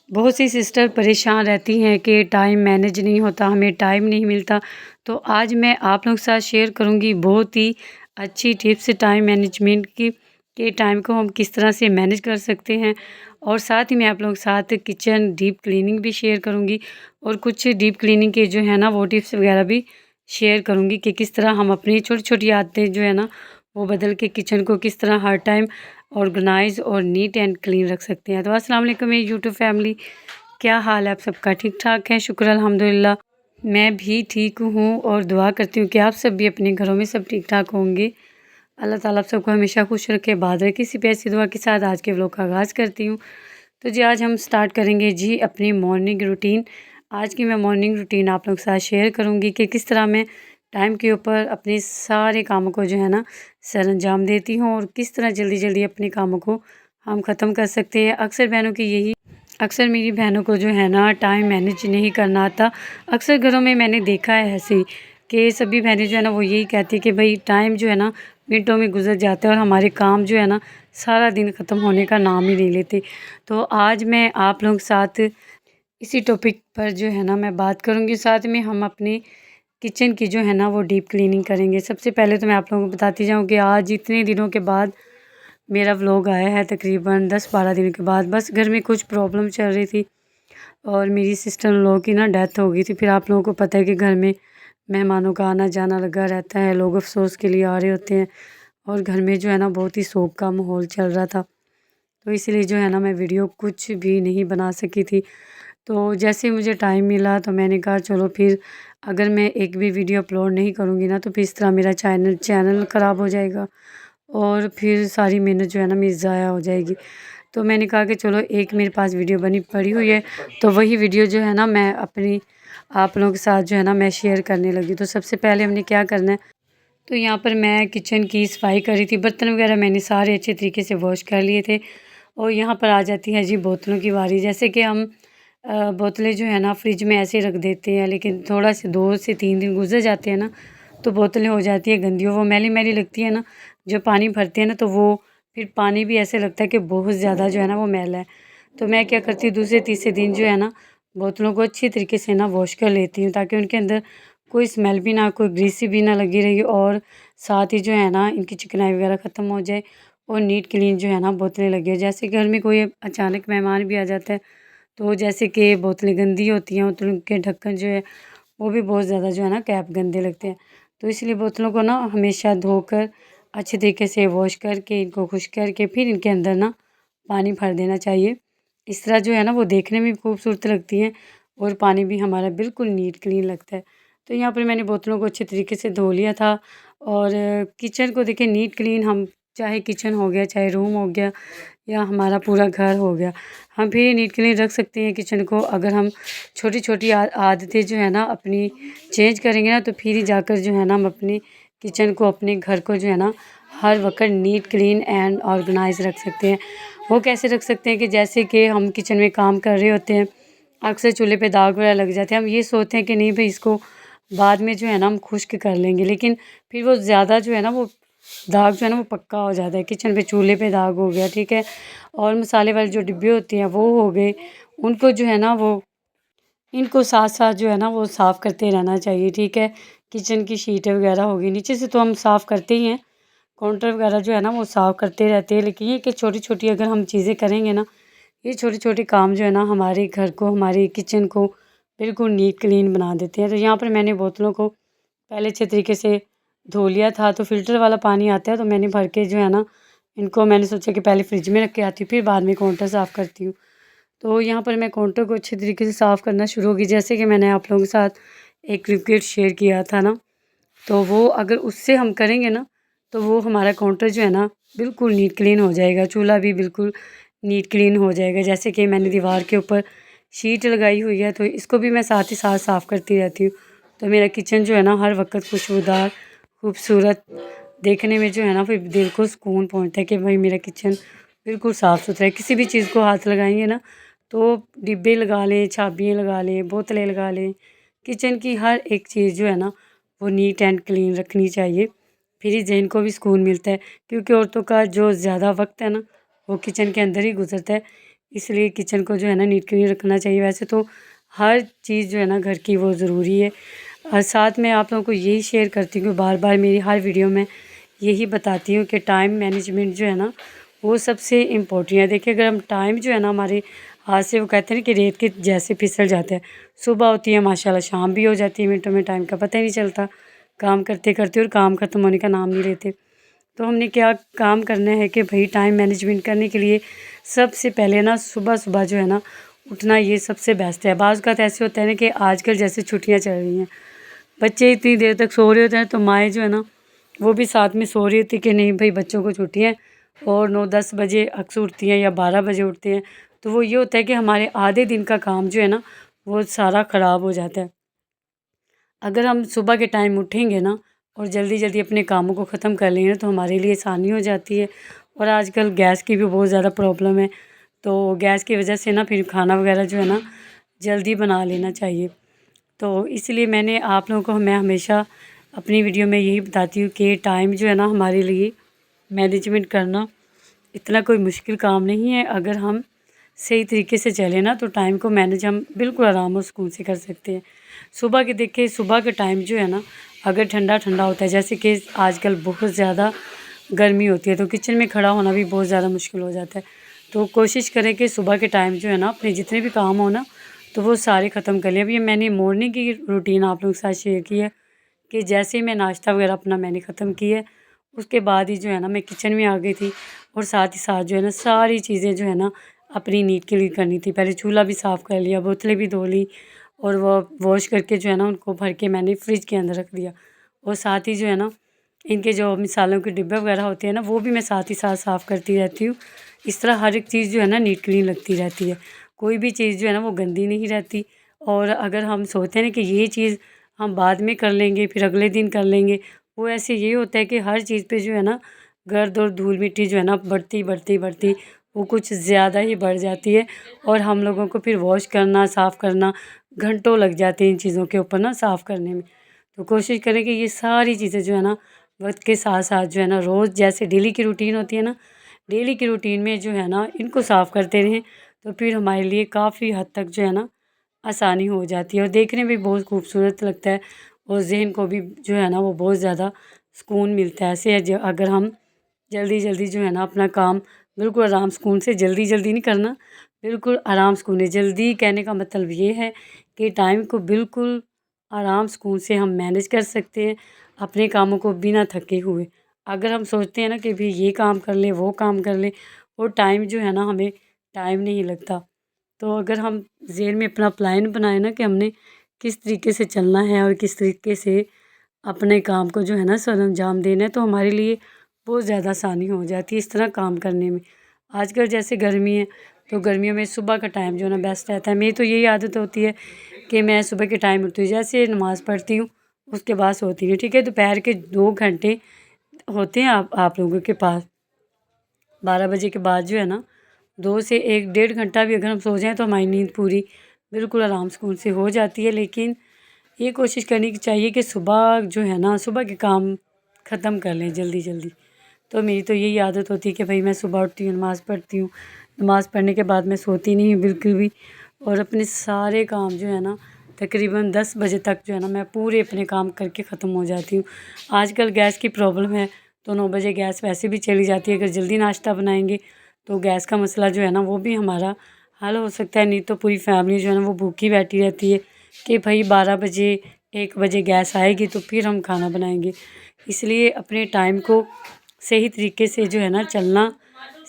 बहुत सी सिस्टर परेशान रहती हैं कि टाइम मैनेज नहीं होता, हमें टाइम नहीं मिलता। तो आज मैं आप लोगों के साथ शेयर करूंगी बहुत ही अच्छी टिप्स टाइम मैनेजमेंट की, कि टाइम को हम किस तरह से मैनेज कर सकते हैं। और साथ ही मैं आप लोगों के साथ किचन डीप क्लीनिंग भी शेयर करूंगी, और कुछ डीप क्लीनिंग के जो है ना वो टिप्स वगैरह भी शेयर करूंगी कि किस तरह हम अपनी छोटी छोटी आदतें जो है ना वो बदल के किचन को किस तरह हर टाइम ऑर्गेनाइज और नीट एंड क्लीन रख सकते हैं। तो अस्सलाम वालेकुम मेरी यूट्यूब फैमिली, क्या हाल है आप सबका? ठीक ठाक है, शुक्र अल्हम्दुलिल्लाह। मैं भी ठीक हूँ और दुआ करती हूँ कि आप सब भी अपने घरों में सब ठीक ठाक होंगे। अल्लाह ताला आप सबको हमेशा खुश रखे, बाद रखे। किसी भी ऐसी दुआ के साथ आज के व्लॉग का आगाज़ करती हूँ। तो जी आज हम स्टार्ट करेंगे जी अपनी मॉर्निंग रूटीन। आज की मैं मॉर्निंग रूटीन आप लोग के साथ शेयर करूँगी कि किस तरह मैं टाइम के ऊपर अपने सारे कामों को जो है ना सर अंजाम देती हूँ, और किस तरह जल्दी जल्दी अपने कामों को हम ख़त्म कर सकते हैं। अक्सर मेरी बहनों को जो है ना टाइम मैनेज नहीं करना आता। अक्सर घरों में मैंने देखा है ऐसे कि सभी बहनें जो है ना वो यही कहती है कि भाई टाइम जो है ना मिनटों में गुजर जाता है, और हमारे काम जो है ना सारा दिन ख़त्म होने का नाम ही नहीं लेते। तो आज मैं आप लोगों के साथ इसी टॉपिक पर जो है ना मैं बात करूँगी। साथ में हम अपने किचन की जो है ना वो डीप क्लीनिंग करेंगे। सबसे पहले तो मैं आप लोगों को बताती जाऊँ कि आज इतने दिनों के बाद मेरा व्लॉग आया है, तकरीबन 10-12 दिनों के बाद। बस घर में कुछ प्रॉब्लम चल रही थी, और मेरी सिस्टर इन लॉ की ना डेथ हो गई थी। फिर आप लोगों को पता है कि घर में मेहमानों का आना जाना लगा रहता है, लोग अफसोस के लिए आ रहे होते हैं, और घर में जो है ना बहुत ही शोक का माहौल चल रहा था। तो इसलिए जो है ना मैं वीडियो कुछ भी नहीं बना सकी थी। तो जैसे ही मुझे टाइम मिला तो मैंने कहा चलो फिर अगर मैं एक भी वीडियो अपलोड नहीं करूँगी ना तो फिर इस तरह मेरा चैनल ख़राब हो जाएगा, और फिर सारी मेहनत जो है ना मेरी ज़ाया हो जाएगी। तो मैंने कहा कि चलो एक मेरे पास वीडियो बनी पड़ी हुई है, तो वही वीडियो जो है ना मैं अपनी आप लोगों के साथ जो है ना मैं शेयर करने लगी। तो सबसे पहले हमने क्या करना है, तो यहाँ पर मैं किचन की सफाई कर रही थी। बर्तन वगैरह मैंने सारे अच्छे तरीके से वॉश कर लिए थे, और यहाँ पर आ जाती है जी बोतलों की बारी। जैसे कि हम बोतलें जो है ना फ्रिज में ऐसे रख देते हैं, लेकिन थोड़ा से 2 से 3 दिन गुजर जाते हैं ना तो बोतलें हो जाती है गंदी, और वो मैली मैली लगती है ना। जो पानी भरते हैं ना तो वो फिर पानी भी ऐसे लगता है कि बहुत ज़्यादा जो है ना वो मैला है। तो मैं क्या करती हूँ दूसरे तीसरे दिन जो है ना बोतलों को अच्छी तरीके से ना वॉश कर लेती हूँ, ताकि उनके अंदर कोई स्मेल भी ना, कोई ग्रीसी भी ना लगी रही, और साथ ही जो है ना इनकी चिकनाई वगैरह ख़त्म हो जाए, और नीट क्लीन जो है ना बोतलें लगी हो। जैसे घर में कोई अचानक मेहमान भी आ जाता है, तो जैसे कि बोतलें गंदी होती हैं तो उनके ढक्कन जो है वो भी बहुत ज़्यादा जो है ना कैप गंदे लगते हैं। तो इसलिए बोतलों को ना हमेशा धोकर अच्छे तरीके से वॉश करके इनको खुश करके फिर इनके अंदर ना पानी भर देना चाहिए। इस तरह जो है ना वो देखने में भी खूबसूरत लगती हैं, और पानी भी हमारा बिल्कुल नीट क्लीन लगता है। तो यहाँ पर मैंने बोतलों को अच्छे तरीके से धो लिया था, और किचन को देखिए नीट क्लीन हम, चाहे किचन हो गया, चाहे रूम हो गया, या हमारा पूरा घर हो गया, हम फिर नीट क्लीन रख सकते हैं किचन को। अगर हम छोटी छोटी आदतें जो है ना अपनी चेंज करेंगे ना तो फिर ही जाकर जो है ना हम अपनी किचन को, अपने घर को जो है ना हर वक्त नीट क्लीन एंड ऑर्गेनाइज रख सकते हैं। वो कैसे रख सकते हैं कि जैसे कि हम किचन में काम कर रहे होते हैं, अक्सर चूल्हे पे दाग वगैरह लग जाते हैं, हम ये सोचते हैं कि नहीं भाई इसको बाद में जो है ना हम खुश्क कर लेंगे, लेकिन फिर वो ज़्यादा जो है ना वो दाग जो है ना वो पक्का हो जाता है। किचन पे चूल्हे पे दाग हो गया, ठीक है, और मसाले वाले जो डिब्बे होते हैं वो हो गए, उनको जो है ना वो इनको साथ साथ जो है ना वो साफ़ करते रहना चाहिए, ठीक है। किचन की शीटें वगैरह हो गई, नीचे से तो हम साफ़ करते ही हैं, काउंटर वगैरह जो है ना वो साफ़ करते रहते हैं, लेकिन ये कि छोटी छोटी अगर हम चीज़ें करेंगे ना, ये छोटे छोटे काम जो है ना हमारे घर को, हमारी किचन को बिल्कुल नीट क्लीन बना देते हैं। तो यहाँ पर मैंने बोतलों को पहले अच्छे तरीके से धो लिया था, तो फ़िल्टर वाला पानी आता है तो मैंने भर के जो है ना इनको मैंने सोचा कि पहले फ्रिज में रख के आती हूँ, फिर बाद में काउंटर साफ़ करती हूँ। तो यहाँ पर मैं काउंटर को अच्छे तरीके से साफ़ करना शुरू हो गई। जैसे कि मैंने आप लोगों के साथ एक लिक्विड शेयर किया था ना, तो वो अगर उससे हम करेंगे ना तो वो हमारा काउंटर जो है ना बिल्कुल नीट क्लीन हो जाएगा, चूल्हा भी बिल्कुल नीट क्लीन हो जाएगा। जैसे कि मैंने दीवार के ऊपर शीट लगाई हुई है, तो इसको भी मैं साथ ही साथ साफ़ करती रहती हूँ। तो मेरा किचन जो है ना हर वक्त खुशबूदार, खूबसूरत, देखने में जो है ना फिर दिल को सुकून पहुँचता है कि भाई मेरा किचन बिल्कुल साफ़ सुथरा है। किसी भी चीज़ को हाथ लगाएंगे ना तो डिब्बे लगा लें, चाबियाँ लगा लें, बोतलें लगा लें, किचन की हर एक चीज़ जो है ना वो नीट एंड क्लीन रखनी चाहिए। फिर ही ज़हन को भी सुकून मिलता है, क्योंकि औरतों का जो ज़्यादा वक्त है ना वो किचन के अंदर ही गुजरता है। इसलिए किचन को जो है ना नीट क्लीन रखना चाहिए। वैसे तो हर चीज़ जो है ना घर की वो ज़रूरी है। और साथ में आप लोगों को यही शेयर करती हूँ, बार बार मेरी हर वीडियो में यही बताती हूँ कि टाइम मैनेजमेंट जो है ना वो सबसे इम्पोर्टेंट है। देखिए, अगर हम टाइम जो है ना हमारे हाथ से, वो कहते हैं ना कि रेत के जैसे फिसल जाते हैं। सुबह होती है माशाल्लाह, शाम भी हो जाती है, मिनटों में टाइम का पता ही नहीं चलता काम करते करते, और काम ख़त्म होने का नाम नहीं लेते। तो हमने क्या काम करना है कि भाई टाइम मैनेजमेंट करने के लिए सबसे पहले ना सुबह सुबह जो है ना उठना, ये सबसे बेस्ट है। बाज़ का ऐसे होता है ना कि आजकल जैसे छुट्टियां चल रही हैं, बच्चे इतनी देर तक सो रहे होते हैं, तो माएँ जो है ना वो भी साथ में सो रही होती कि नहीं भाई बच्चों को छुट्टियां हैं, और 9-10 बजे अक्सर उठती हैं या 12 बजे उठती हैं। तो वो ये होता है कि हमारे आधे दिन का काम जो है ना वो सारा ख़राब हो जाता है। अगर हम सुबह के टाइम उठेंगे ना और जल्दी जल्दी अपने कामों को ख़त्म कर लेंगे तो हमारे लिए आसानी हो जाती है। और आजकल गैस की भी बहुत ज़्यादा प्रॉब्लम है, तो गैस की वजह से ना फिर खाना वगैरह जो है ना जल्दी बना लेना चाहिए। तो इसलिए आप लोगों को मैं हमेशा अपनी वीडियो में यही बताती हूँ कि टाइम जो है ना हमारे लिए मैनेजमेंट करना इतना कोई मुश्किल काम नहीं है। अगर हम सही तरीके से चलें ना तो टाइम को मैनेज हम बिल्कुल आराम और सुकून से कर सकते हैं। सुबह के देखिए, सुबह का टाइम जो है ना अगर ठंडा ठंडा होता है, जैसे कि आजकल बहुत ज़्यादा गर्मी होती है, तो किचन में खड़ा होना भी बहुत ज़्यादा मुश्किल हो जाता है। तो कोशिश करें कि सुबह के टाइम जो है ना अपने जितने भी काम हो ना तो वो सारे ख़त्म कर लें। अभी मैंने मॉर्निंग की रूटीन आप लोगों के साथ शेयर की है कि जैसे ही मैं नाश्ता वगैरह अपना मैंने ख़त्म किया है, उसके बाद ही जो है ना मैं किचन में आ गई थी, और साथ ही साथ जो है ना सारी चीज़ें जो है ना अपनी नीट के लिए करनी थी। पहले चूल्हा भी साफ़ कर लिया, बोतलें भी धो ली, और वो वॉश करके जो है ना उनको भर के मैंने फ्रिज के अंदर रख दिया। और साथ ही जो है ना इनके जो मिसालों के डिब्बे वगैरह होते हैं ना वो भी मैं साथ ही साथ साफ़ करती रहती हूँ। इस तरह हर एक चीज़ जो है ना नीट क्लीन लगती रहती है, कोई भी चीज़ जो है ना वो गंदी नहीं रहती। और अगर हम सोचते हैं ना कि ये चीज़ हम बाद में कर लेंगे, फिर अगले दिन कर लेंगे, वो ऐसे ये होता है कि हर चीज़ पे जो है ना गर्द और धूल मिट्टी जो है ना बढ़ती बढ़ती बढ़ती वो कुछ ज़्यादा ही बढ़ जाती है, और हम लोगों को फिर वॉश करना, साफ़ करना घंटों लग जाते हैं इन चीज़ों के ऊपर ना साफ़ करने में। तो कोशिश करें कि ये सारी चीज़ें जो है ना वक्त के साथ साथ जो है ना रोज़ जैसे डेली की रूटीन होती है ना, डेली की रूटीन में जो है ना इनको साफ़ करते रहें, तो फिर हमारे लिए काफ़ी हद तक जो है ना आसानी हो जाती है, और देखने में भी बहुत खूबसूरत लगता है, और ज़हन को भी जो है ना वो बहुत ज़्यादा सुकून मिलता है। ऐसे है अगर हम जल्दी जल्दी जो है ना अपना काम बिल्कुल आराम सुकून से, जल्दी जल्दी नहीं करना, बिल्कुल आराम सुकून है। जल्दी कहने का मतलब ये है कि टाइम को बिल्कुल आराम सुकून से हम मैनेज कर सकते हैं अपने कामों को बिना थके हुए। अगर हम सोचते हैं ना कि भाई ये काम कर लें, वो काम कर लें, वो टाइम जो है ना हमें टाइम नहीं लगता। तो अगर हम ज़हन में अपना प्लान बनाए ना कि हमने किस तरीके से चलना है और किस तरीके से अपने काम को जो है ना सरअंजाम देना है, तो हमारे लिए बहुत ज़्यादा आसानी हो जाती है इस तरह काम करने में। आजकल जैसे गर्मी है, तो गर्मियों में सुबह का टाइम जो है ना बेस्ट रहता है। मेरी तो यही आदत होती है कि मैं सुबह के टाइम उठती हूँ, जैसे नमाज़ पढ़ती हूँ उसके बाद सोती हूँ, ठीक है। दोपहर के 2 घंटे होते हैं आप लोगों के पास, 12 बजे के बाद जो है ना 2 से 1 डेढ़ घंटा भी अगर हम सो जाएँ तो हमारी नींद पूरी बिल्कुल आराम सुकून से हो जाती है। लेकिन ये कोशिश करनी चाहिए कि सुबह जो है ना सुबह के काम ख़त्म कर लें जल्दी जल्दी। तो मेरी तो यही आदत होती है कि भाई मैं सुबह उठती हूँ, नमाज़ पढ़ती हूँ, नमाज़ पढ़ने के बाद मैं सोती नहीं हूँ बिल्कुल भी, और अपने सारे काम जो है ना तकरीबन 10 बजे तक जो है ना मैं पूरे अपने काम करके ख़त्म हो जाती हूँ। आजकल गैस की प्रॉब्लम है, तो 9 बजे गैस वैसे भी चली जाती है। अगर जल्दी नाश्ता बनाएंगे तो गैस का मसला जो है ना वो भी हमारा हल हो सकता है, नहीं तो पूरी फैमिली जो है ना वो भूखी बैठी रहती है कि भाई 12 बजे 1 बजे गैस आएगी तो फिर हम खाना बनाएंगे। इसलिए अपने टाइम को सही तरीके से जो है ना चलना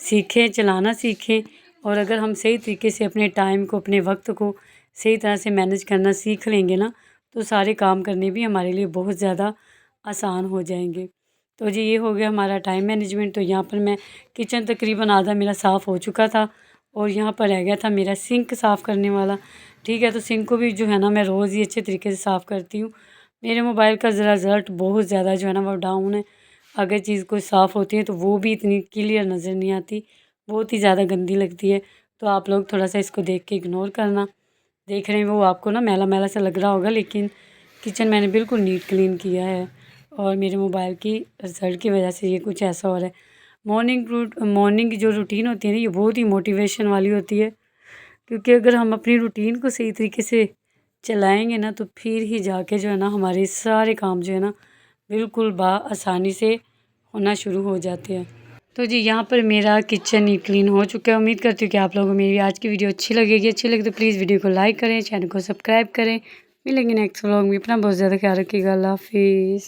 सीखें, चलाना सीखें, और अगर हम सही तरीके से अपने टाइम को, अपने वक्त को सही तरह से मैनेज करना सीख लेंगे ना, तो सारे काम करने भी हमारे लिए बहुत ज़्यादा आसान हो जाएंगे। तो जी ये हो गया हमारा टाइम मैनेजमेंट। तो यहाँ पर मैं किचन तकरीबन आधा मेरा साफ़ हो चुका था, और यहाँ पर रह गया था मेरा सिंक साफ़ करने वाला, ठीक है। तो सिंक को भी जो है ना मैं रोज़ ही अच्छे तरीके से साफ़ करती हूँ। मेरे मोबाइल का ज़रा रिज़ल्ट बहुत ज़्यादा जो है ना वो डाउन है। अगर चीज़ कोई साफ़ होती है तो वो भी इतनी क्लियर नज़र नहीं आती, बहुत ही ज़्यादा गंदी लगती है। तो आप लोग थोड़ा सा इसको देख के इग्नोर करना। देख रहे हैं वो आपको ना मैला मैला सा लग रहा होगा, लेकिन किचन मैंने बिल्कुल नीट क्लीन किया है, और मेरे मोबाइल की रिज़ल्ट की वजह से ये कुछ ऐसा हो रहा है। मॉर्निंग की जो रूटीन होती है ना, ये बहुत ही मोटिवेशन वाली होती है, क्योंकि अगर हम अपनी रूटीन को सही तरीके से चलाएंगे ना, तो फिर ही जाके जो है ना हमारे सारे काम जो है ना बिल्कुल आसानी से होना शुरू हो जाते हैं। तो जी यहाँ पर मेरा किचन नीट क्लीन हो चुका है। उम्मीद करती हूँ कि आप लोगों को मेरी आज की वीडियो अच्छी लगेगी। अच्छी लगे तो प्लीज़ वीडियो को लाइक करें, चैनल को सब्सक्राइब करें। मिलेंगे नेक्स्ट व्लॉग में। अपना बहुत ज़्यादा ख्याल रखिएगा। अल्लाह हाफिज़।